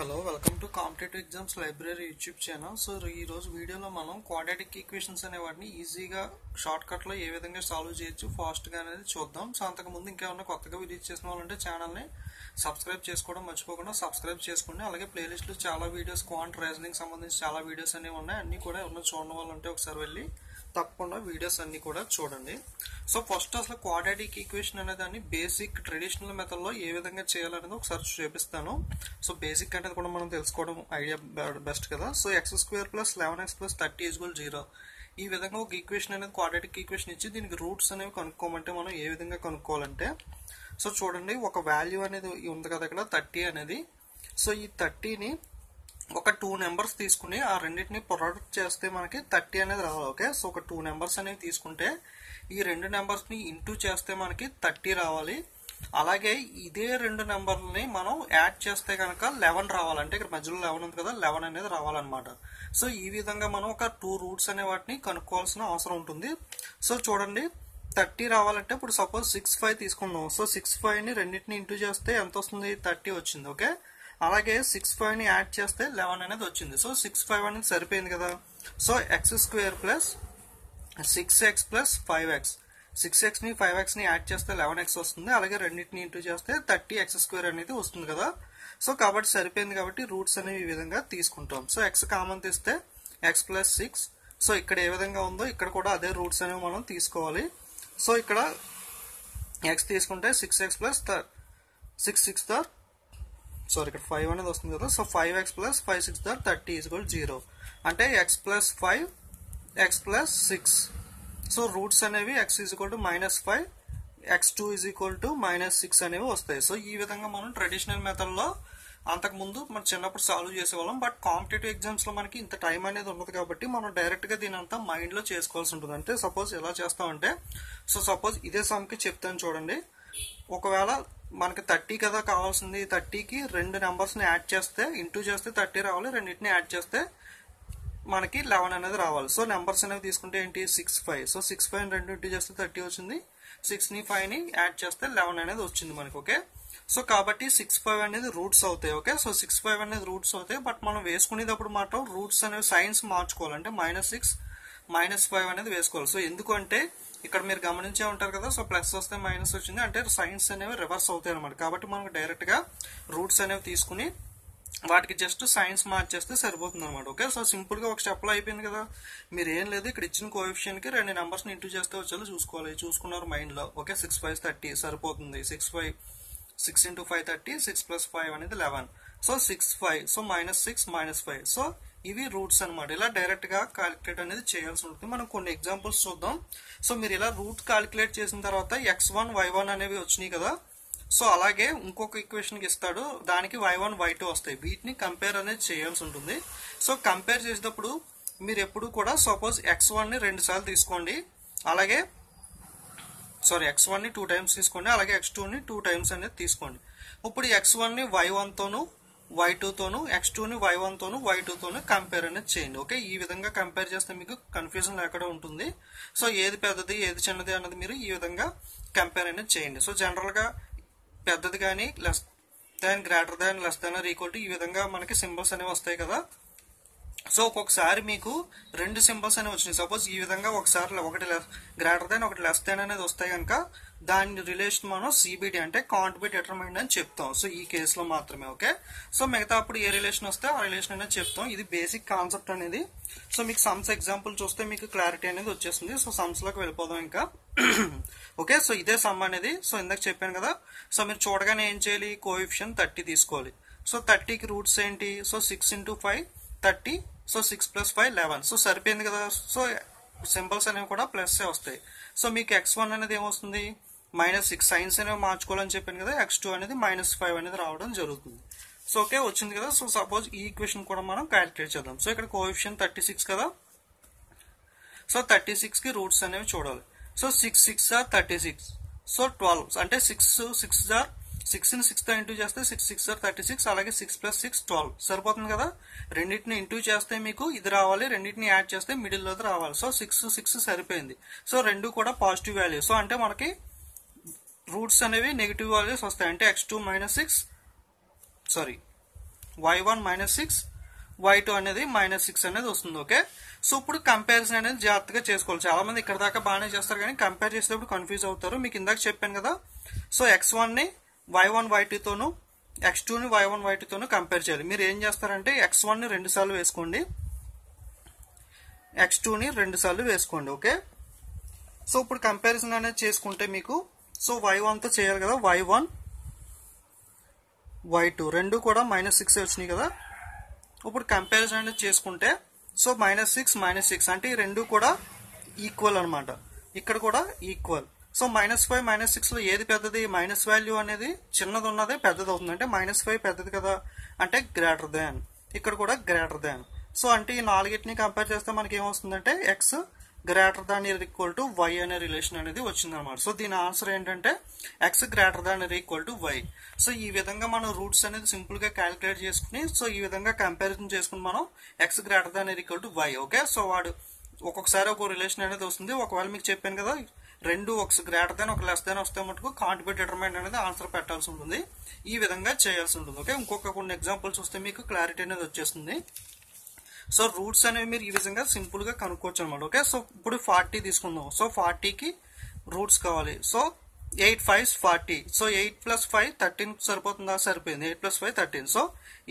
Hello welcome to competitive exams library YouTube channel. So ఈ రోజు వీడియోలో మనం క్వాడ్రాటిక్ ఈక్వేషన్స్ అనే వాటిని ఈజీగా షార్ట్ కట్ లో ఏ విధంగా సాల్వ్ చేయొచ్చు ఫాస్ట్ గా అనేది చూద్దాం. సో అంతకు ముందు ఇంకేమన్నా కొత్తగా విజిట్ చేసిన వాళ్ళంటే ఛానల్ ని సబ్స్క్రైబ్ చేసుకోవడం మర్చిపోకుండా సబ్స్క్రైబ్ చేసుకోండి. అలాగే ప్లేలిస్ట్ లో చాలా వీడియోస్ క్వాంట్ రీజనింగ్ సంబంధించి చాలా వీడియోస్ అనేవి ఉన్నాయి. అన్ని కూడా ఉన్న చూడడం వాళ్ళంటే ఒకసారి వెళ్ళి తప్పకుండా వీడియోస్ అన్ని కూడా చూడండి. సో ఫస్ట్ అసలు క్వాడ్రాటిక్ ఈక్వేషన్ అనే దాన్ని బేసిక్ ట్రెడిషనల్ మెథడ్ లో ఏ విధంగా చేయాలనేది ఒకసారి చూపిస్తాను. సో బేసిక్ అనేది కూడా మనం తెలుసుకోవడం ఐడియా బెస్ట్ కదా. సో x² + 11x + 30 = 0 ఈ విధంగా ఒక ఈక్వేషన్ అనేది క్వాడ్రాటిక్ ఈక్వేషన్ ఇచ్చి దీనికి రూట్స్ అనేవి కనుక్కోమంటే మనం ఏ విధంగా కనుక్కోవాలంటే సో చూడండి, ఒక వాల్యూ అనేది ఉంది కదా ఇక్కడ 30 అనేది. సో ఈ 30ని ఒక 2 నెంబర్స్ తీసుకుని ఆ రెండింటిని ప్రొడక్ట్ చేస్తే మనకి 30 అనేది రావాలి. ఓకే, సో ఒక 2 నెంబర్స్ అనేవి తీసుకుంటే ఈ రెండు నెంబర్స్ ని ఇంటూ చేస్తే మనకి 30 రావాలి. అలాగే ఇదే రెండు నెంబర్లని మనం యాడ్ చేస్తే కనుక 11 రావాలి. అంటే ఇక్కడ మధ్యలో 11 ఉంది కదా, 11 అనేది రావాలన్నమాట. సో ఈ విధంగా మనం ఒక 2 రూట్స్ అనే వాటిని కనుక్కోవాల్సిన అవసరం ఉంటుంది. సో చూడండి, 30 రావాలంటే ఇప్పుడు సపోజ్ 6/5 తీసుకున్నాం. సో 6/5 ని రెండింటిని ఇంటూ చేస్తే ఎంత వస్తుంది? 30 వచ్చింది. ఓకే, అలాగే 6/5 ని యాడ్ చేస్తే 11 అనేది వచ్చింది. సో 6/5 అనేది సరిపోయింది కదా. So x² + 6x + 5x 6x ని 5x ని యాడ్ చేస్తే 11x వస్తుంది. అలాగే రెండింటిని ఇంటూ చేస్తే 30x² అనేది వస్తుంది కదా. సో కాబట్టి సరిపోయింది కాబట్టి రూట్స్ అనేవి ఈ విధంగా తీసుకుంటాం. సో x కామన్ తీస్తే x + 6. సో ఇక్కడ ఏ విధంగా ఉందో ఇక్కడ కూడా అదే రూట్స్ అనేవి మనం తీసుకోవాలి. సో ఇక్కడ x తీసుకుంటే 6x + 6 సారీ ఇక్కడ 5 అనేది వస్తుంది కదా. సో 5x + 5 6 30 = 0 అంటే x + 5 x + 6. సో రూట్స్ అనేవి x = -5 x2 = -6 అనేవి వస్తాయి. సో ఈ విధంగా మనం ట్రెడిషనల్ మెథడ్ లో అంతకుముందు మనం చిన్నప్పుడు సాల్వ్ చేసేవాళ్ళం. బట్ కాంపిటేటివ్ ఎగ్జామ్స్ లో మనకి ఇంత టైం అనేది ఉండదు కాబట్టి మనం డైరెక్ట్ గా దీని అంతా మైండ్ లో చేసుకోవాల్సి ఉంటుంది. అంటే సపోజ్ ఎలా చేస్తామంటే సో సపోజ్ ఇదే సమ్ కి చెప్తాను చూడండి. ఒకవేళ మనకి 30 కదా కావాల్సింది, 30కి రెండు నెంబర్స్ ని యాడ్ చేస్తే ఇంటూ చేస్తే 30 రావాలి, రెండింటిని యాడ్ చేస్తే మనకి 11 అనేది రావాలి. సో నెంబర్స్ అనేవి తీసుకుంటే ఏంటి? 6 5. సో 6 5 ని రెండు ఇంటూ చేస్తే 30 వచ్చింది. 6 ని 5 ని యాడ్ చేస్తే 11 అనేది వచ్చింది మనకి. ఓకే, సో కాబట్టి 6 5 అనేది రూట్స్ అవుతాయి. ఓకే, సో 6 5 అనేది రూట్స్ అవుతాయి. బట్ మనం వేసుకునేటప్పుడు మాత్రం రూట్స్ అనేవి సైన్స్ మార్చుకోవాలంటే -6 -5 అనేది వేసుకోవాలి. సో ఎందుకు అంటే ఇక్కడ మీరు గమనించే ఉంటారు కదా. సో ప్లస్ వస్తే మైనస్ వచ్చింది అంటే సైన్స్ అనేవి రివర్స్ అవుతాయి అనమాట. కాబట్టి మనకు డైరెక్ట్ గా రూట్స్ అనేవి తీసుకుని వాటికి జస్ట్ సైన్స్ మార్చేస్తే సరిపోతుంది అనమాట. ఓకే, సో సింపుల్ గా ఒక స్టెప్ లో అయిపోయింది కదా. మీరు ఏం లేదు, ఇక్కడ ఇచ్చిన కోఎఫిషియెంట్ కి రెండు నెంబర్స్ ని ఇంటూ చేస్తే వచ్చేలా చూసుకోవాలి. చూసుకున్నారు మైండ్ లో. ఓకే, 6 5 30 సరిపోతుంది. 6 5 6 × 5 30 6 + 5 అనేది 11. So 6 5 so -6 -5. సో ఇవి రూట్స్ అనమాట. ఇలా డైరెక్ట్ గా క్యాలిక్యులేట్ అనేది చేయాల్సి ఉంటుంది. మనం కొన్ని ఎగ్జాంపుల్స్ చూద్దాం. సో మీరు ఇలా రూట్ క్యాలిక్యులేట్ చేసిన తర్వాత x1 y1 అనేవి వచ్చినాయి కదా. సో అలాగే ఇంకొక ఈక్వేషన్ కి ఇస్తాడు, దానికి y1 y2 వస్తాయి. వీటిని కంపేర్ అనేది చేయాల్సి ఉంటుంది. సో కంపేర్ చేసేటప్పుడు మీరు ఎప్పుడు కూడా సపోజ్ x1 ని 2 సార్లు తీసుకోండి, అలాగే x1 ని 2 టైమ్స్ తీసుకోండి, అలాగే x2 ని 2 టైమ్స్ అనేది తీసుకోండి. ఇప్పుడు x1 ని y1 తోను y2 తోను x2 ని y1 తోను y2 తోను కంపేర్ అనేది చేయండి. ఓకే, ఈ విధంగా కంపేర్ చేస్తే మీకు కన్ఫ్యూజన్ లేకుండా ఉంటుంది. సో ఏది పెద్దది ఏది చిన్నది అన్నది మీరు ఈ విధంగా కంపేర్ అనేది చేయండి. సో జనరల్ గా పెద్దది కానీ less than greater than less than or equal to ఈ విధంగా మనకి సింబల్స్ అనేవి వస్తాయి కదా. సో ఒక్కొక్కసారి మీకు రెండు సింబల్స్ అనేవి వచ్చినాయి. సపోజ్ ఈ విధంగా ఒకసారి ఒకటి గ్రేటర్ దాన్ ఒకటి లెస్ దాన్ అనేది వస్తాయి కనుక దాని రిలేషన్ మనం CBD అంటే కాంట్ బి డిటర్మైన్డ్ అని చెప్తాం. సో ఈ కేసులో మాత్రమే. ఓకే, సో మిగతా అప్పుడు ఏ రిలేషన్ వస్తే ఆ రిలేషన్ అనేది చెప్తాం. ఇది బేసిక్ కాన్సెప్ట్ అనేది. సో మీకు సమ్స్ ఎగ్జాంపుల్ చూస్తే మీకు క్లారిటీ అనేది వచ్చేస్తుంది. సో సమ్స్ లోకి వెళ్ళిపోదాం ఇంకా. ఓకే, సో ఇదే సమ్ అనేది. సో ఇందాక చెప్పాను కదా. సో మీరు చూడగానే ఏం చేయాలి? కోఎఫిషియెంట్ 30 తీసుకోవాలి. సో 30కి రూట్స్ ఏంటి? సో 6 × 5 30. సో 6 + 5 11. సో సరిపోయింది కదా. సో సింబల్స్ అనేవి కూడా ప్లస్ వస్తాయి. సో మీకు x1 అనేది ఏమొస్తుంది? -6. సైన్స్ అనేవి మార్చుకోవాలని చెప్పాను కదా. x2 అనేది -5 అనేది రావడం జరుగుతుంది. సో ఓకే, వచ్చింది కదా. సో సపోజ్ ఈ ఈక్వేషన్ కూడా మనం క్యాలిక్యులేట్ చేద్దాం. సో ఇక్కడ కోఎఫిషియెంట్ 36 కదా. సో 36కి రూట్స్ అనేవి చూడాలి. సో 6 6 36. సో 12 అంటే 6 ని 6 తో ఇంటూ చేస్తే 6 6 36. అలాగే 6 + 6 12 సరిపోతుంది కదా. రెండింటిని ఇంటూ చేస్తే మీకు ఇది రావాలి, రెండింటిని యాడ్ చేస్తే మిడిల్ లోది రావాలి. సో 6 6 సరిపోయింది. సో రెండు కూడా పాజిటివ్ వాల్యూ. సో అంటే మనకి రూట్స్ అనేవి నెగిటివ్ వాల్యూస్ వస్తాయి. అంటే x2 -6 sorry y1 minus 6 y2 అనేది మైనస్ 6 అనేది వస్తుంది. ఓకే, సో ఇప్పుడు కంపారిజన్ అనేది జాగ్రత్తగా చేసుకోవాలి. చాలా మంది ఇక్కడ దాకా బాగానే చేస్తారు కానీ కంపేర్ చేసేటప్పుడు కన్ఫ్యూజ్ అవుతారు. మీకు ఇందాక చెప్పాను కదా, సో x1 ని y1 y2 తోను x2 ని y1 y2 తోను కంపేర్ చేయాలి. మీరు ఏం చేస్తారంటే x1 ని 2 సార్లు వేసుకోండి, x2 ని 2 సార్లు వేసుకోండి. ఓకే, సో ఇప్పుడు కంపారిజన్ అనేది చేసుకుంటే మీకు సో y1 తో చేయాలి కదా, y1 y2 రెండు కూడా మైనస్ 6 వచ్చినాయి కదా. ఇప్పుడు కంపారిజన్ అనేది చేసుకుంటే సో మైనస్ 6 అంటే ఈ రెండు కూడా ఈక్వల్ అనమాట, ఇక్కడ కూడా ఈక్వల్. సో -5 -6 లో ఏది పెద్దది? మైనస్ వాల్యూ అనేది చిన్నది ఉన్నదే పెద్దది అవుతుంది. అంటే -5 పెద్దది కదా, అంటే గ్రేటర్ దాన్. ఇక్కడ కూడా గ్రేటర్ దాన్. సో అంటే ఈ నాలుగిటిని కంపేర్ చేస్తే మనకి ఏమొస్తుందంటే x greater than or equal to y అనే రిలేషన్ అనేది వచ్చింది అనమాట. సో దీని ఆన్సర్ ఏంటంటే x greater than or equal to y. So ఈ విధంగా మనం రూట్స్ అనేది సింపుల్ గా క్యాలిక్యులేట్ చేసుకుని సో ఈ విధంగా కంపారిజన్ చేసుకుని మనం x greater than or equal to y. Okay, so వాడు ఒక్కొక్కసారి ఒక రిలేషన్ అనేది వస్తుంది. ఒకవేళ మీకు చెప్పాను కదా, రెండు ఒక గ్రేటర్ దాన్ ఒక లెస్ దాన్ వస్తే మటుకు కాంట్ బి డిటర్మైండ్ అనేది ఆన్సర్ పెట్టాల్సి ఉంటుంది. ఈ విధంగా చేయాల్సి ఉంటుంది. ఓకే, ఇంకొక కొన్ని ఎగ్జాంపుల్స్ వస్తే మీకు క్లారిటీ అనేది వచ్చేస్తుంది. సో రూట్స్ అనేవి మీరు ఈ విధంగా సింపుల్ గా కనుక్కోవచ్చు అనమాట. ఓకే, సో ఇప్పుడు 40 తీసుకుందాం. సో 40కి రూట్స్ కావాలి. సో 8 5 40. సో 8 + 5 13 సరిపోతుందా? సరిపోయింది. 8 + 5 13. సో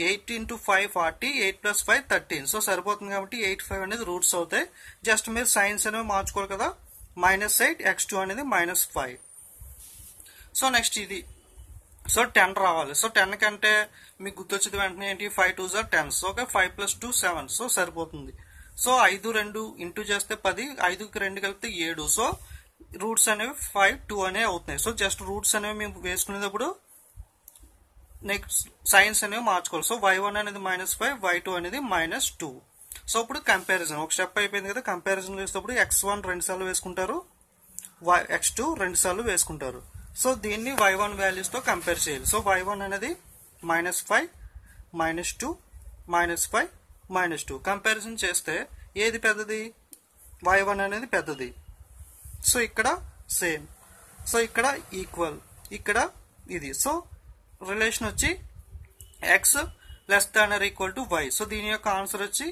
8 × 5 40, 8 + 5 13. సో సరిపోతుంది కాబట్టి 8 5 అనేది రూట్స్ అవుతాయి. జస్ట్ మీరు సైన్స్ అనేవి మార్చుకోవాలి కదా, -8 x2 అనేది -5. సో నెక్స్ట్ ఇది సో 10 రావాలి. సో 10 కంటే మీకు గుర్తొచ్చేది వెంటనే ఏంటి? 5 2s are 10. So okay, 5 + 2 7. So సరిపోతుంది. సో 5 2 ఇంటూ చేస్తే 10, 5కి 2 కలిపితే 7. సో రూట్స్ అనేవి 5 2 అనేవి అవుతున్నాయి. సో జస్ట్ రూట్స్ అనేవి మేము వేసుకునేటప్పుడు నెక్స్ట్ సైన్స్ అనేవి మార్చుకోవాలి. సో y1 అనేది -5, y2 అనేది -2. సో ఇప్పుడు కంపారిజన్ ఒక స్టెప్ అయిపోయింది కదా. కంపారిజన్ వేసేటప్పుడు x1 2 సార్లు వేసుకుంటారు, x2 2 సార్లు వేసుకుంటారు. సో దీన్ని y1 వాల్యూస్ తో కంపేర్ చేయాలి. సో y1 అనేది -5 -2 -5 -2 కంపారిజన్ చేస్తే ఏది పెద్దది? y1 అనేది పెద్దది. సో ఇక్కడ సేమ్, సో ఇక్కడ ఈక్వల్, ఇక్కడ ఇది. సో రిలేషన్ వచ్చి x < y. సో దీని యొక్క ఆన్సర్ వచ్చి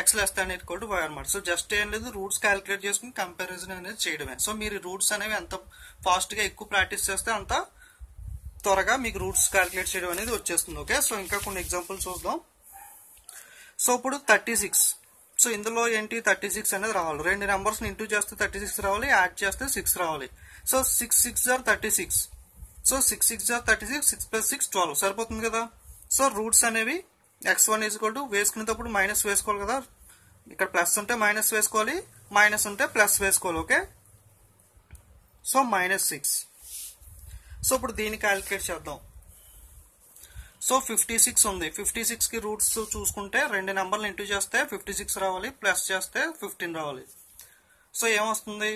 x < y అనమాట. సో జస్ట్ ఏం లేదు, రూట్స్ క్యాలిక్యులేట్ చేసుకుని కంపారిజన్ అనేది చేయడమే. సో మీరు రూట్స్ అనేవి ఎంత ఫాస్ట్ గా ఎక్కువ ప్రాక్టీస్ చేస్తే అంత త్వరగా మీకు రూట్స్ క్యాలిక్యులేట్ చేయడం అనేది వచ్చేస్తుంది. ఓకే, సో ఇంకా కొన్ని ఎగ్జాంపుల్స్ చూద్దాం. సో ఇప్పుడు 36. సో ఇందులో ఏంటి? 36 అనేది రావాలి. రెండు నెంబర్స్ ఇంటూ చేస్తే 36 రావాలి, యాడ్ చేస్తే 6 రావాలి. So 6 6 are 36. సో 6 6 are 36, 6 + 6 12 సరిపోతుంది కదా. సో రూట్స్ అనేవి x1 వేసుకునేటప్పుడు మైనస్ వేసుకోవాలి కదా. ఇక్కడ ప్లస్ ఉంటే మైనస్ వేసుకోవాలి, మైనస్ ఉంటే ప్లస్ వేసుకోవాలి. Okay, so -6. సో ఇప్పుడు దీన్ని క్యాలిక్యులేట్ చేద్దాం. సో 56 ఉంది. 56 కి రూట్స్ చూసుకుంటే రెండు నెంబర్లు ఇంటూ చేస్తే 56 రావాలి, ప్లస్ చేస్తే 15 రావాలి. సో ఏమొస్తుంది?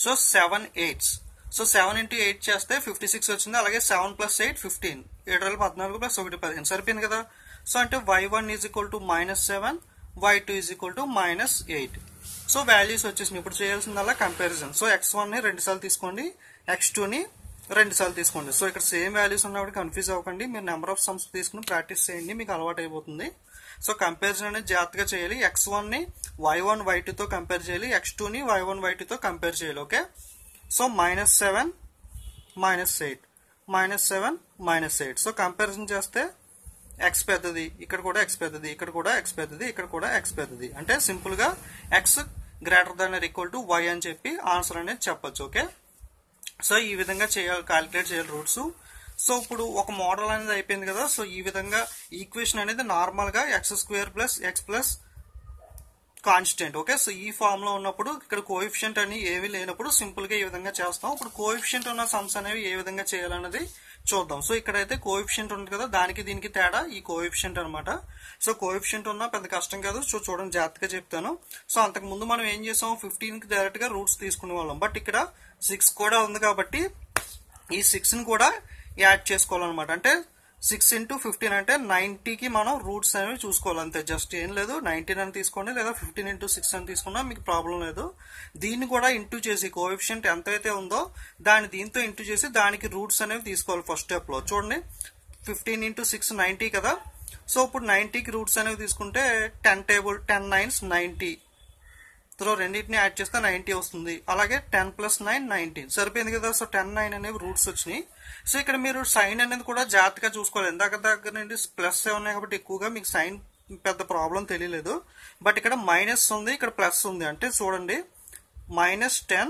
So 7 8s. సో 7 × 8 చేస్తే 56 వచ్చింది. అలాగే 7 + 8 15, 7 14 + 1 15 సరిపోయింది కదా. సో అంటే y1 = -7, y2 = -8. సో వాల్యూస్ వచ్చేసింది. ఇప్పుడు చేయాల్సిందల్లా కంపారిజన్. సో x1 ని 2 సార్లు తీసుకోండి, x2 ని 2 సార్లు తీసుకోండి. సో ఇక్కడ సేమ్ వాల్యూస్ ఉన్నప్పుడు కన్ఫ్యూజ్ అవ్వకండి. మీరు నెంబర్ ఆఫ్ సమ్స్ తీసుకుని ప్రాక్టీస్ చేయండి, మీకు అలవాటు అయిపోతుంది. సో కంపారిజన్ అనేది జాగ్రత్తగా చేయాలి. x1 ని y1 y2 తో కంపేర్ చేయాలి, x2 ని y1 y2 తో కంపేర్ చేయాలి. Okay, so -7 -8 -7 -8. సో కంపారిజన్ చేస్తే x పెద్దది, ఇక్కడ కూడా x పెద్దది, ఇక్కడ కూడా x పెద్దది, ఇక్కడ కూడా x పెద్దది. అంటే సింపుల్ గా x > y అని చెప్పి ఆన్సర్ అనేది చెప్పొచ్చు. ఓకే, సో ఈ విధంగా చేయాలి, క్యాలిక్యులేట్ చేయాలి రూట్స్. సో ఇప్పుడు ఒక మోడల్ అనేది అయిపోయింది కదా. సో ఈ విధంగా ఈక్వేషన్ అనేది నార్మల్ గా x² + x constant. Okay, so ఈ ఫార్మ్ లో ఉన్నప్పుడు ఇక్కడ కోఎఫిషియంట్ అని ఏవి లేనప్పుడు సింపుల్ గా ఈ విధంగా చేస్తాం. ఇప్పుడు కోఎఫిషియంట్ ఉన్న సమ్స్ అనేవి ఏ విధంగా చేయాలన్నది చూద్దాం. సో ఇక్కడైతే కోఎఫిషియంట్ ఉంది కదా, దానికి దీనికి తేడా ఈ కోఎఫిషియంట్ అనమాట. సో కోఎఫిషియంట్ ఉన్నా పెద్ద కష్టం కాదు. సో చూడండి, జాగ్రత్తగా చెప్తాను. సో అంతకు ముందు మనం ఏం చేసాం? 15 కి డైరెక్ట్ గా రూట్స్ తీసుకునే వాళ్ళం. బట్ ఇక్కడ 6 కూడా ఉంది కాబట్టి ఈ 6 ని కూడా యాడ్ చేసుకోవాలన్నమాట. అంటే 6 × 15 అంటే 90కి మనం రూట్స్ అనేవి చూసుకోవాలి. అంతే, జస్ట్ ఏం లేదు. 19 అని తీసుకోండి, లేదా 15 × 6 అని తీసుకున్నా మీకు ప్రాబ్లం లేదు. దీన్ని కూడా ఇంటూ చేసి కోఎఫిషియంట్ ఎంతైతే ఉందో దాన్ని దీంతో ఇంటూ చేసి దానికి రూట్స్ అనేవి తీసుకోవాలి ఫస్ట్ స్టెప్ లో. చూడండి, 15 into 6 90 కదా. సో ఇప్పుడు 90కి రూట్స్ అనేవి తీసుకుంటే 10 9s 90. సో రెండింటిని యాడ్ చేస్తే 90 వస్తుంది. అలాగే 10 + 9 19 సరిపోయింది కదా. సో 10 9 అనేవి రూట్స్ వచ్చినాయి. సో ఇక్కడ మీరు సైన్ అనేది కూడా జాగ్రత్తగా చూసుకోవాలి. దగ్గర నుండి ప్లస్ ఉన్నాయి కాబట్టి ఎక్కువగా మీకు సైన్ పెద్ద ప్రాబ్లం తెలియలేదు. బట్ ఇక్కడ మైనస్ ఉంది, ఇక్కడ ప్లస్ ఉంది. అంటే చూడండి -10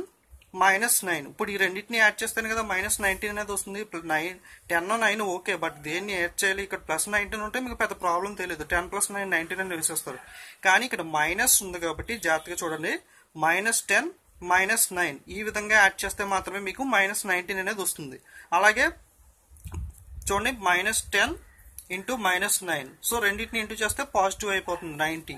-9. ఇప్పుడు ఈ రెండింటిని యాడ్ చేస్తాను కదా, -19 అనేది వస్తుంది. 10 9 ఓకే, బట్ దేన్ని యాడ్ చేయాలి? ఇక్కడ +19 ఉంటే మీకు పెద్ద ప్రాబ్లం తెలియదు. 10 + 9 19 అని వేసేస్తారు. కానీ ఇక్కడ మైనస్ ఉంది కాబట్టి జాగ్రత్తగా చూడండి. -10 -9 ఈ విధంగా యాడ్ చేస్తే మాత్రమే మీకు -19 అనేది వస్తుంది. అలాగే చూడండి -10 × -9. సో రెండింటిని ఇంటూ చేస్తే పాజిటివ్ అయిపోతుంది 90.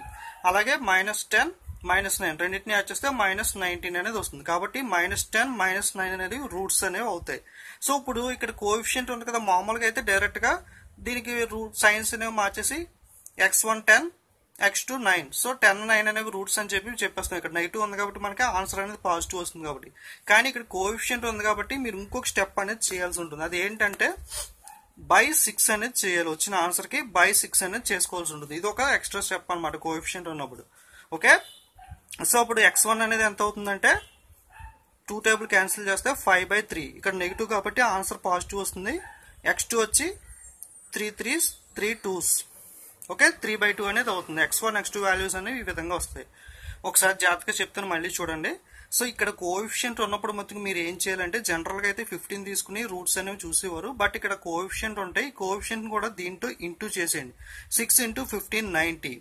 అలాగే -10 -9 రెండింటిని యాడ్ చేస్తే -19 అనేది వస్తుంది. కాబట్టి -10 -9 అనేది రూట్స్ అనేవి అవుతాయి. సో ఇప్పుడు ఇక్కడ కోఎఫిషియంట్ ఉంది కదా, మామూలుగా అయితే డైరెక్ట్ గా దీనికి సైన్స్ అనేవి మార్చేసి x1 10 x2 9. సో 10 9 అనేవి రూట్స్ అని చెప్పేస్తాం. ఇక్కడ నెగిటివ్ ఉంది కాబట్టి మనకి ఆన్సర్ అనేది పాజిటివ్ వస్తుంది కాబట్టి. కానీ ఇక్కడ కోఎఫిషియంట్ ఉంది కాబట్టి మీరు ఇంకొక స్టెప్ అనేది చేయాల్సి ఉంటుంది. అది ఏంటంటే /6 అనేది చేయాలి. వచ్చిన ఆన్సర్ కి /6 అనేది చేసుకోవాల్సి ఉంటుంది. ఇది ఒక ఎక్స్ట్రా స్టెప్ అనమాట కోఎఫిషియంట్ ఉన్నప్పుడు. ఓకే, సో ఇప్పుడు x1 అనేది ఎంత అవుతుందంటే 2 టేబుల్ క్యాన్సిల్ చేస్తే 5/3. ఇక్కడ నెగిటివ్ కాబట్టి ఆన్సర్ పాజిటివ్ వస్తుంది. x2 వచ్చి 3 3s 3 2s. ఓకే, 3/2 అనేది అవుతుంది. x1 x2 వాల్యూస్ అనేవి ఈ విధంగా వస్తాయి. ఒకసారి జాగ్రత్తగా చెప్తాను, మళ్ళీ చూడండి. సో ఇక్కడ కోఎఫిషియంట్ ఉన్నప్పుడు మొత్తం మీరు ఏం చేయాలంటే జనరల్ గా అయితే 15 తీసుకుని రూట్స్ అనేవి చూసేవారు. బట్ ఇక్కడ కోఎఫిషియంట్ ఉంటాయి. కోఎఫిషియంట్ కూడా దీంతో ఇంటూ చేసేయండి. 6 × 15 90.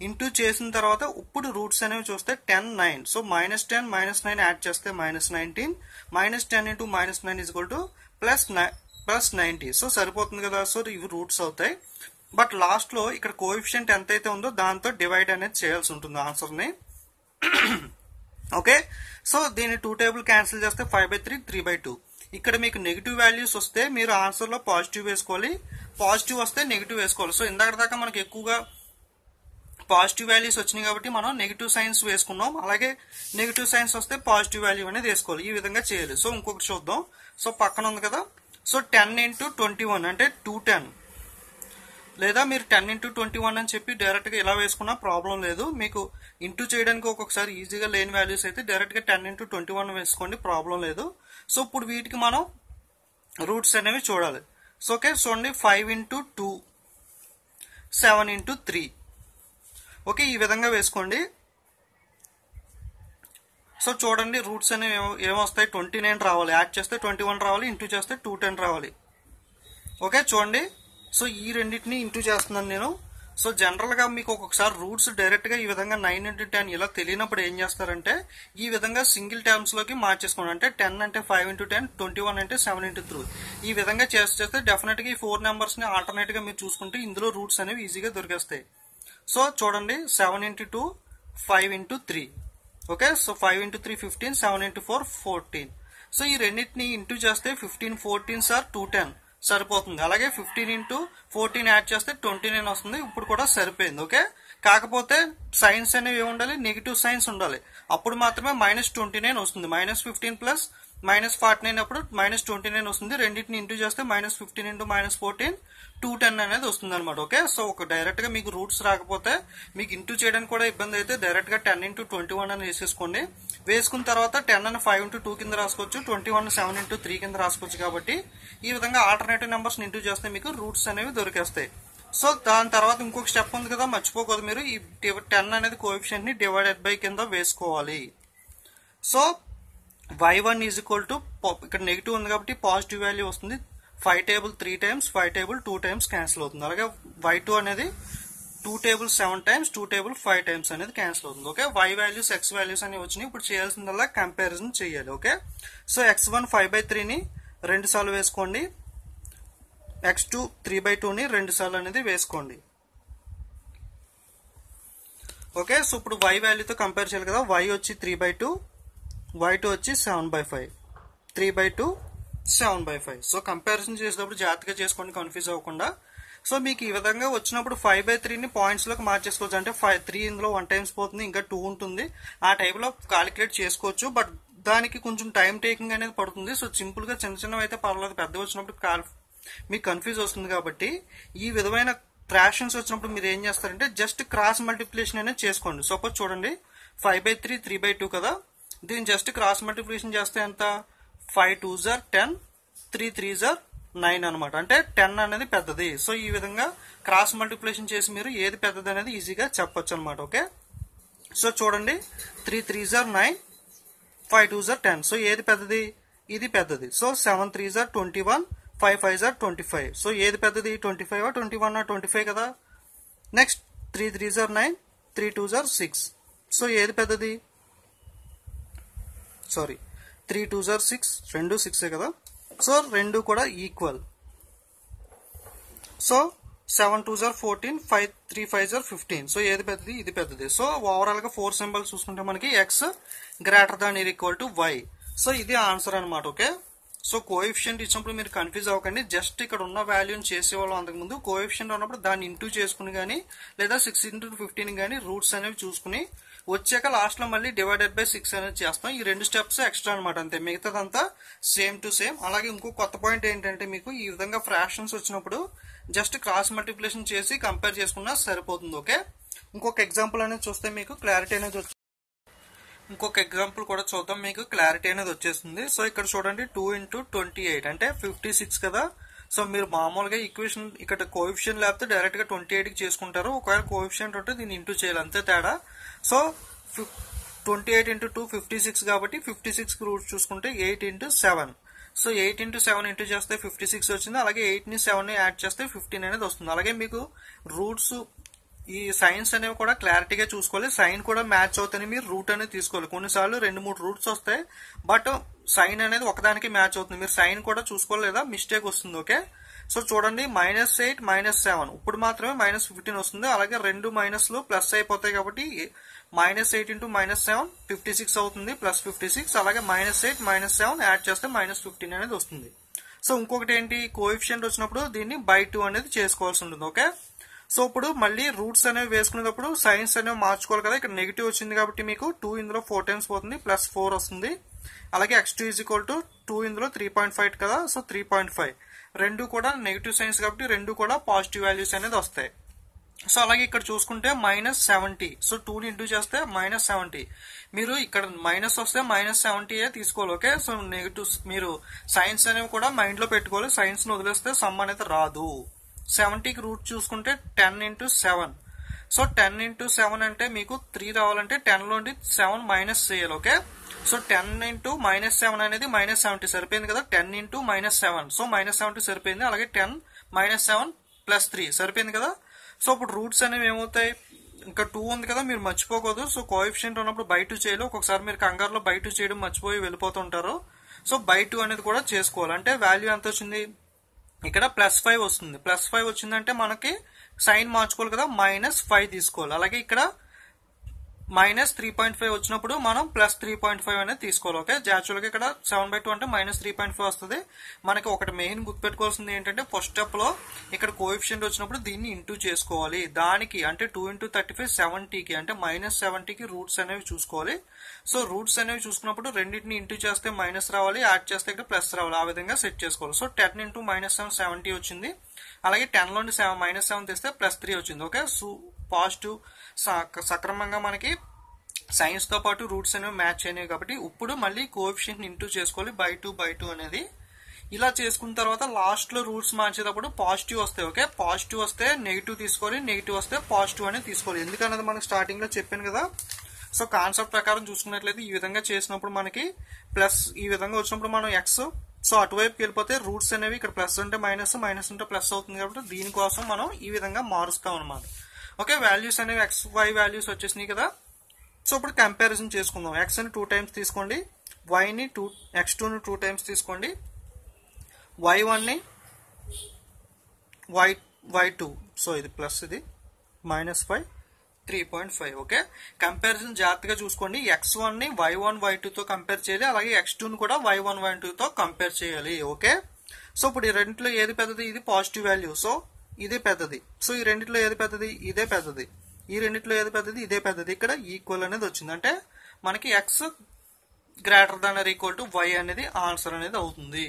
ఇంటూ చేసిన తర్వాత ఇప్పుడు రూట్స్ అనేవి చూస్తే 10 9. సో -10 -9 యాడ్ చేస్తే -19. -10 × -9 = +90. సో సరిపోతుంది కదా. సో ఇవి రూట్స్ అవుతాయి. బట్ లాస్ట్ లో ఇక్కడ కోఎఫిషియంట్ ఎంతైతే ఉందో దాంతో డివైడ్ అనేది చేయాల్సి ఉంటుంది ఆన్సర్ ని. ఓకే, సో దీన్ని 2 టేబుల్ క్యాన్సిల్ చేస్తే 5/3 3/2. ఇక్కడ మీకు నెగిటివ్ వాల్యూస్ వస్తే మీరు ఆన్సర్ లో పాజిటివ్ వేసుకోవాలి, పాజిటివ్ వస్తే నెగిటివ్ వేసుకోవాలి. సో ఇందాక దాకా మనకి ఎక్కువగా పాజిటివ్ వాల్యూస్ వచ్చినాయి కాబట్టి మనం నెగిటివ్ సైన్స్ వేసుకున్నాం. అలాగే నెగిటివ్ సైన్స్ వస్తే పాజిటివ్ వాల్యూ అనేది వేసుకోవాలి. ఈ విధంగా చేయాలి. సో ఇంకొకటి చూద్దాం. సో పక్కన ఉంది కదా, సో 10 × 21 అంటే 210. లేదా మీరు 10 × 21 అని చెప్పి డైరెక్ట్ గా ఇలా వేసుకున్నా ప్రాబ్లం లేదు. మీకు ఇంటూ చేయడానికి ఒక్కొక్కసారి ఈజీగా లేని వాల్యూస్ అయితే డైరెక్ట్ గా 10 × 21 వేసుకోండి, ప్రాబ్లం లేదు. సో ఇప్పుడు వీటికి మనం రూట్స్ అనేవి చూడాలి. సో ఓకే, చూడండి 5 × 2 7 × 3. ఓకే, ఈ విధంగా వేసుకోండి. సో చూడండి రూట్స్ అనేవి ఏమొస్తాయి, 29 రావాలి, యాడ్ చేస్తే 21 రావాలి, ఇంటూ చేస్తే 210 రావాలి. ఓకే చూడండి, సో ఈ రెండింటిని ఇంటూ చేస్తున్నాను నేను. సో జనరల్ గా మీకు ఒక్కొక్కసారి రూట్స్ డైరెక్ట్ గా ఈ విధంగా 9 × 10 ఇలా తెలియనప్పుడు ఏం చేస్తారంటే ఈ విధంగా సింగిల్ టర్మ్స్ లోకి మార్చేసుకోండి. అంటే 10 అంటే 5 × 10, 21 అంటే 7 × 3. ఈ విధంగా చేస్తే డెఫినెట్ గా ఈ 4 నెంబర్స్ ని ఆల్టర్నేట్ గా మీరు చూసుకుంటే ఇందులో రూట్స్ అనేవి ఈజీగా దొరికేస్తాయి. సో చూడండి 7 × 2 5 × 3. Okay, so 5 × 3 15, 7 × 4 14. సో ఈ రెండింటిని ఇంటూ చేస్తే 15 14s are 210 సరిపోతుంది. అలాగే 15 × 14 యాడ్ చేస్తే 29 వస్తుంది. ఇప్పుడు కూడా సరిపోయింది. ఓకే, కాకపోతే సైన్స్ అనేవి ఏముండాలి, నెగిటివ్ సైన్స్ ఉండాలి. అప్పుడు మాత్రమే -29 వస్తుంది. -15 + -49 అప్పుడు -29 వస్తుంది. రెండింటిని ఇంటూ చేస్తే -15 × -14 210 అనేది వస్తుంది అనమాట. ఓకే, సో ఒక డైరెక్ట్ గా మీకు రూట్స్ రాకపోతే మీకు ఇంటూ చేయడానికి కూడా ఇబ్బంది అయితే డైరెక్ట్ గా 10 × 21 అని వేసేసుకోండి. వేసుకున్న తర్వాత 10 అని 5 × 2 కింద రాసుకోవచ్చు, 21 7 × 3 కింద రాసుకోవచ్చు. కాబట్టి ఈ విధంగా ఆల్టర్నేటివ్ నెంబర్స్ ఇంటూ చేస్తే మీకు రూట్స్ అనేవి దొరికేస్తాయి. సో దాని తర్వాత ఇంకొక స్టెప్ ఉంది కదా, మర్చిపోకూడదు మీరు. ఈ 10 అనేది కోఎఫిషియంట్ ని డివైడెడ్ బై కింద వేసుకోవాలి. సో y1 = ఇక్కడ నెగిటివ్ ఉంది కాబట్టి పాజిటివ్ వాల్యూ వస్తుంది. 5 table 3 times, 5 table 2 times cancel అవుతుంది. అలాగే y2 అనేది 2 టేబుల్ 7 times, 2 టేబుల్ 5 times అనేది క్యాన్సిల్ అవుతుంది. Okay, y values x values అనేవి వచ్చినాయి. ఇప్పుడు చేయాల్సిందల్లా కంపారిజన్ చేయాలి. ఓకే, సో x1 5/3 ని 2 సార్లు వేసుకోండి, x2 3/2 ని 2 సార్లు అనేది వేసుకోండి. ఓకే, సో ఇప్పుడు y వాల్యూతో కంపేర్ చేయాలి కదా. y వచ్చి 3/2, y2 వచ్చి 7/5, 3/2 7/5. సో కంపారిజన్ చేసేటప్పుడు జాగ్రత్తగా చేసుకోండి, కన్ఫ్యూజ్ అవ్వకుండా. సో మీకు ఈ విధంగా వచ్చినప్పుడు 5/3 ని పాయింట్స్ లోకి మార్చేసుకోవచ్చు. అంటే 3 ఇందులో 1 times పోతుంది, ఇంకా 2 ఉంటుంది. ఆ టైప్ లో కాలిక్యులేట్ చేసుకోవచ్చు. బట్ దానికి కొంచెం టైం టేకింగ్ అనేది పడుతుంది. సో సింపుల్ గా చిన్న చిన్నవి అయితే పర్లేదు, పెద్ద వచ్చినప్పుడు మీకు కన్ఫ్యూజ్ వస్తుంది కాబట్టి ఈ విధమైన ఫ్రాక్షన్స్ వచ్చినప్పుడు మీరు ఏం చేస్తారంటే జస్ట్ క్రాస్ మల్టిప్లికేషన్ అనేది చేసుకోండి. సపోజ్ చూడండి 5/3 3/2 కదా, దీన్ని జస్ట్ క్రాస్ మల్టిప్లికేషన్ చేస్తే ఎంత 5 2s are 10 3 3s are 9 అనమాట. అంటే 10 అనేది పెద్దది. సో ఈ విధంగా క్రాస్ మల్టిప్లికేషన్ చేసి మీరు ఏది పెద్దది అనేది ఈజీగా చెప్పొచ్చు అనమాట. ఓకే, సో చూడండి 3 3s are 9 5 2s are 10. So ఏది పెద్దది? ఇది పెద్దది. So 7 3s are 21 5 5s are 25. So ఏది పెద్దది? 25 21 25 కదా. Next 3 3s are 9 3 2s are 6. So ఏది పెద్దది? సారీ 3 2s are 6, రెండు 6 కదా. సో రెండు కూడా equal. So 7 2s are 14 5 3 5s are 15. So ఏది పెద్దది? ఇది పెద్దది. సో ఓవరాల్ గా 4 సింబల్స్ చూసుకుంటే మనకి x greater than or equal to y. So ఇది ఆన్సర్ అనమాట. ఓకే, సో కోఎఫిషియంట్ ఇచ్చినప్పుడు మీరు కన్ఫ్యూజ్ అవ్వకండి. జస్ట్ ఇక్కడ ఉన్న వాల్యూని చేసేవాళ్ళం అంతకుముందు. కోఎఫిషియంట్ ఉన్నప్పుడు దాన్ని ఇంటూ చేసుకుని కానీ లేదా 6 × 15 కానీ రూట్స్ అనేవి చూసుకుని వచ్చాక లాస్ట్ లో మళ్ళీ డివైడెడ్ బై 6 అనేది చేస్తాం. ఈ రెండు స్టెప్స్ ఎక్స్ట్రా అనమాట, అంతే. మిగతాదంతా సేమ్ టు సేమ్. అలాగే ఇంకో కొత్త పాయింట్ ఏంటంటే మీకు ఈ విధంగా ఫ్రాక్షన్స్ వచ్చినప్పుడు జస్ట్ క్రాస్ మల్టిప్లికేషన్ చేసి కంపేర్ చేసుకున్నా సరిపోతుంది. ఓకే, ఇంకొక ఎగ్జాంపుల్ అనేది చూస్తే మీకు క్లారిటీ అనేది ఇంకొక ఎగ్జాంపుల్ కూడా చూద్దాం, మీకు క్లారిటీ అనేది వచ్చేస్తుంది. సో ఇక్కడ చూడండి 2 × 28 అంటే 56 కదా. సో మీరు మామూలుగా ఈక్వేషన్ ఇక్కడ కోఎఫిషియంట్ లేకపోతే డైరెక్ట్ గా 28 కి చేసుకుంటారు. ఒకవేళ కోఎఫిషియంట్ ఉంటే దీన్ని ఇంటూ చేయాలి, అంతే తేడా. సో 28 × 2 56 కాబట్టి 56 కి రూట్స్ చూసుకుంటే 8 × 7. సో 8 × 7 ఇంటూ చేస్తే 56 వచ్చింది. అలాగే 8 ని 7 ని యాడ్ చేస్తే 15 అనేది వస్తుంది. అలాగే మీకు రూట్స్ ఈ సైన్స్ అనేవి కూడా క్లారిటీగా చూసుకోవాలి. సైన్ కూడా మ్యాచ్ అవుతాయి, మీరు రూట్ అనేది తీసుకోవాలి. కొన్నిసార్లు 2-3 రూట్స్ వస్తాయి, బట్ సైన్ అనేది ఒకదానికి మ్యాచ్ అవుతుంది. మీరు సైన్ కూడా చూసుకోవాలి, లేదా మిస్టేక్ వస్తుంది. ఓకే, సో చూడండి -8 -7 ఇప్పుడు మాత్రమే -15 వస్తుంది. అలాగే రెండు మైనస్లు ప్లస్ అయిపోతాయి కాబట్టి -8 × -7 56 అవుతుంది, +56. అలాగే -8 -7 యాడ్ చేస్తే -15 అనేది వస్తుంది. సో ఇంకొకటి ఏంటి, కోఎఫిషియంట్ వచ్చినప్పుడు దీన్ని బై 2 అనేది చేసుకోవాల్సి ఉంటుంది. ఓకే, సో ఇప్పుడు మళ్ళీ రూట్స్ అనేవి వేసుకునేటప్పుడు సైన్స్ అనేవి మార్చుకోవాలి కదా. ఇక్కడ నెగిటివ్ వచ్చింది కాబట్టి మీకు 2 ఇందులో 4 టైమ్స్ పోతుంది, +4 వస్తుంది. అలాగే x2 = 2 ఇందులో 3.5 కదా. సో 3.5 రెండు కూడా నెగిటివ్ సైన్స్ కాబట్టి రెండు కూడా పాజిటివ్ వాల్యూస్ అనేది వస్తాయి. సో అలాగే ఇక్కడ చూసుకుంటే -70. సో 2 ని ఇంటూ చేస్తే -70. మీరు ఇక్కడ మైనస్ వస్తే -70 తీసుకోవాలి. ఓకే, సో నెగిటివ్స్ మీరు సైన్స్ అనేవి కూడా మైండ్ లో పెట్టుకోవాలి. సైన్స్ ని వదిలేస్తే సమ్ అనేది రాదు. 70కి రూట్ చూసుకుంటే 10 × 7. సో 10 × 7 అంటే మీకు 3 రావాలంటే 10 లోండి 7 మైనస్ చేయాలి. ఓకే, సో 10 × -7 అనేది -70 సరిపోయింది కదా. 10 × -7 సో -70 సరిపోయింది. అలాగే 10 -7 +3 సరిపోయింది కదా. సో ఇప్పుడు రూట్స్ అనేవి ఏమవుతాయి, ఇంకా 2 ఉంది కదా, మీరు మర్చిపోకూడదు. సో కోఎఫిషియంట్ ఉన్నప్పుడు బై 2 చేయాలి. ఒక్కొక్కసారి మీరు కంగారులో బై 2 చేయడం మర్చిపోయి వెళ్ళిపోతుంటారు. సో బై 2 అనేది కూడా చేసుకోవాలి. అంటే వాల్యూ ఎంత వచ్చింది, ఇక్కడ +5 వస్తుంది. +5 వచ్చిందంటే మనకి సైన్ మార్చుకోవాలి కదా, -5 తీసుకోవాలి. అలాగే ఇక్కడ -3.5 వచ్చినప్పుడు మనం +3.5 అనేది తీసుకోవాలి. ఓకే, యాక్చువల్ గా ఇక్కడ 7/2 అంటే -3.5 వస్తుంది. మనకి ఒకటి మెయిన్ గుర్తుపెట్టుకోవాల్సింది ఏంటంటే ఫస్ట్ స్టెప్ లో ఇక్కడ కోఎఫిషియంట్ వచ్చినప్పుడు దీన్ని ఇంటూ చేసుకోవాలి. దానికి అంటే 2 × 35 70కి అంటే -70కి రూట్స్ అనేవి చూసుకోవాలి. సో రూట్స్ అనేవి చూసుకున్నప్పుడు రెండింటిని ఇంటూ చేస్తే మైనస్ రావాలి, యాడ్ చేస్తే ఇక్కడ ప్లస్ రావాలి. ఆ విధంగా సెట్ చేసుకోవాలి. సో 10 × -7 70 వచ్చింది. అలాగే 10 లోని -7 తెస్తే +3 వచ్చింది. ఓకే, సో పాజిటివ్ సక్రమంగా మనకి సైన్స్ తో పాటు రూట్స్ అనేవి మ్యాచ్ అయినాయి కాబట్టి ఇప్పుడు మళ్ళీ కోఎఫిషియంట్ ఇంటూ చేసుకోవాలి బై 2 అనేది. ఇలా చేసుకున్న తర్వాత లాస్ట్ లో రూట్స్ మార్చేటప్పుడు పాజిటివ్ వస్తాయి. ఓకే, పాజిటివ్ వస్తే నెగిటివ్ తీసుకోవాలి, నెగిటివ్ వస్తే పాజిటివ్ అనేది తీసుకోవాలి. ఎందుకన్నది మనకి స్టార్టింగ్ లో చెప్పాను కదా. సో కాన్సెప్ట్ ప్రకారం చూసుకున్నట్లయితే ఈ విధంగా చేసినప్పుడు మనకి ప్లస్ ఈ విధంగా వచ్చినప్పుడు మనం ఎక్స్ సో అటువైపుకి వెళ్ళిపోతే రూట్స్ అనేవి ఇక్కడ ప్లస్ ఉంటే మైనస్, మైనస్ ఉంటే ప్లస్ అవుతుంది కాబట్టి దీనికోసం మనం ఈ విధంగా మారుస్తాం అనమాట. ఓకే, వాల్యూస్ అనేవి XY వాల్యూస్ వచ్చేసినాయి కదా. సో ఇప్పుడు కంపారిజన్ చేసుకుందాం. ఎక్స్ ని 2 టైమ్స్ తీసుకోండి, వైని x2 ని 2 టైమ్స్ తీసుకోండి, y1 ని y2 సో ఇది ప్లస్ ఇది -5 3.5. ఓకే, కంపారిజన్ జాగ్రత్తగా చూసుకోండి. x1 ని y1 y2 తో కంపేర్ చేయాలి, అలాగే x2 ని కూడా y1 y2 తో కంపేర్ చేయాలి. ఓకే, సో ఇప్పుడు ఈ రెండిట్లో ఏది పెద్దది, ఇది పాజిటివ్ వాల్యూ, సో ఇదే పెద్దది. సో ఈ రెండిట్లో ఏది పెద్దది, ఇదే పెద్దది. ఈ రెండిట్లో ఏది పెద్దది, ఇదే పెద్దది. ఇక్కడ ఈక్వల్ అనేది వచ్చింది అంటే మనకి x greater than or equal to y అనేది ఆన్సర్ అనేది అవుతుంది.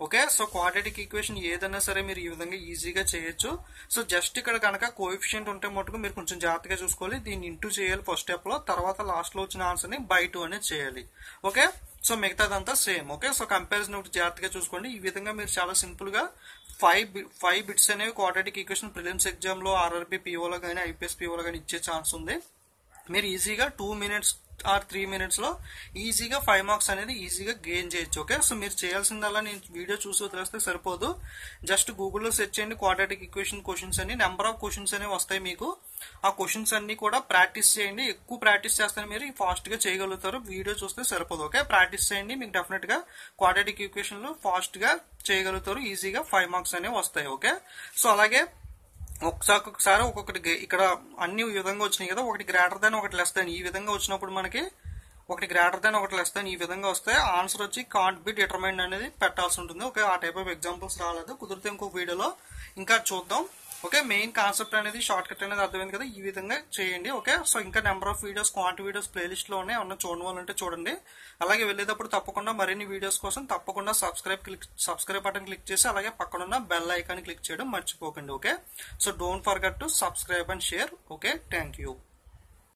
ఓకే, సో క్వాడ్రాటిక్ ఈక్వేషన్ ఏదైనా సరే మీరు ఈ విధంగా ఈజీగా చేయొచ్చు. సో జస్ట్ ఇక్కడ కనుక కోఎఫిషియంట్ ఉంటే మటుకు మీరు కొంచెం జాగ్రత్తగా చూసుకోవాలి. దీన్ని ఇంటూ చేయాలి ఫస్ట్ స్టెప్ లో, తర్వాత లాస్ట్ లో వచ్చిన ఆన్సర్ ని బై 2 అనేది చేయాలి. ఓకే, సో మిగతాదంతా సేమ్. ఓకే, సో కంపారిజన్ ఒకటి జాగ్రత్తగా చూసుకోండి. ఈ విధంగా మీరు చాలా సింపుల్ గా 5 బిట్స్ అనేవి క్వాడ్రాటిక్ ఈక్వేషన్ ప్రిలిమ్స్ ఎగ్జామ్ లో ఆర్ఆర్బీ పీఓలో కానీ ఐపీఎస్ పీఓలో కానీ ఇచ్చే ఛాన్స్ ఉంది. మీరు ఈజీగా 2 minutes ఆర్ 3 minutes లో ఈజీగా 5 marks అనేది ఈజీగా గెయిన్ చేయొచ్చు. ఓకే, సో మీరు చేయాల్సిందల్లా నేను వీడియో చూసి వదిలేస్తే సరిపోదు. జస్ట్ గూగుల్లో సెర్చ్ చేయండి క్వాడ్రాటిక్ ఈక్వేషన్ క్వశ్చన్స్ అని, నెంబర్ ఆఫ్ క్వశ్చన్స్ అనేవి వస్తాయి మీకు. ఆ క్వశ్చన్స్ అన్ని కూడా ప్రాక్టీస్ చేయండి. ఎక్కువ ప్రాక్టీస్ చేస్తే మీరు ఫాస్ట్ గా చేయగలుగుతారు. వీడియో చూస్తే సరిపోదు. ఓకే, ప్రాక్టీస్ చేయండి, మీకు డెఫినెట్ గా క్వాడ్రాటిక్ ఈక్వేషన్ లో ఫాస్ట్ గా చేయగలుగుతారు. ఈజీగా 5 marks అనేవి వస్తాయి. ఓకే, సో అలాగే ఒకసారి ఒక్కొక్కటి ఇక్కడ అన్ని విధంగా వచ్చినాయి కదా, ఒకటి గ్రేటర్ దాన్ ఒకటి లెస్ దాన్ ఈ విధంగా వచ్చినప్పుడు మనకి ఒకటి గ్రేటర్ దాన్ ఒకటి లెస్ దాన్ ఈ విధంగా వస్తాయి. ఆన్సర్ వచ్చి కాంట్ బి డిటర్మైన్డ్ అనేది పెట్టాల్సి ఉంటుంది. ఓకే, ఆ టైప్ ఆఫ్ ఎగ్జాంపుల్స్ రాలేదు, కుదిరితే ఇంకొక వీడియోలో ఇంకా చూద్దాం. ఓకే, మెయిన్ కాన్సెప్ట్ అనేది షార్ట్ కట్ అనేది అర్థమైంది కదా, ఈ విధంగా చేయండి. ఓకే, సో ఇంకా number of videos quant videos playlist లో ఉన్నాయి, ఏమన్నా చూడడం వాళ్ళంటే చూడండి. అలాగే వెళ్ళేటప్పుడు తప్పకుండా మరిన్ని వీడియోస్ కోసం తప్పకుండా సబ్స్క్రైబ్ బటన్ క్లిక్ చేసి అలాగే పక్కనున్న బెల్ ఐకాన్ క్లిక్ చేయడం మర్చిపోకండి. Okay, so don't forget to subscribe and share. Okay, thank you.